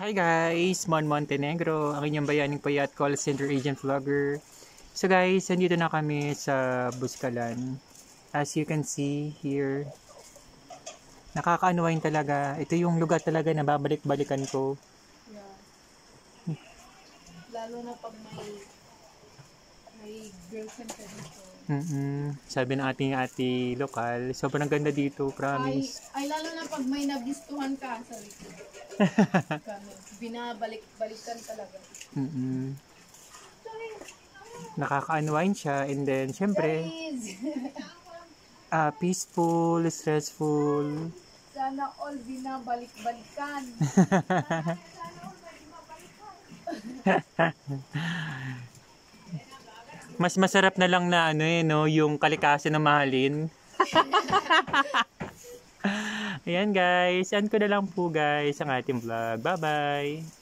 Hi guys! Mon Montenegro, ang inyong bayaning payat call center agent vlogger. So guys, nandito na kami sa Buskalan. As you can see here, nakaka-unwind talaga. Ito yung lugar talaga na babalik-balikan ko. Yeah. Lalo na pag may girlfriend ka dito. Sabi ng ating ati lokal, sobrang ganda dito, promise. Ay lalo na pag may nagustuhan ka, sorry. Binabalik-balikan talaga. Nakaka-unwind siya, and then syempre peaceful, stressful. Sana all binabalik-balikan. Mas masarap na lang na yung kalikasan na mahalin. Ayan guys, end ko na lang po guys ang ating vlog. Bye bye!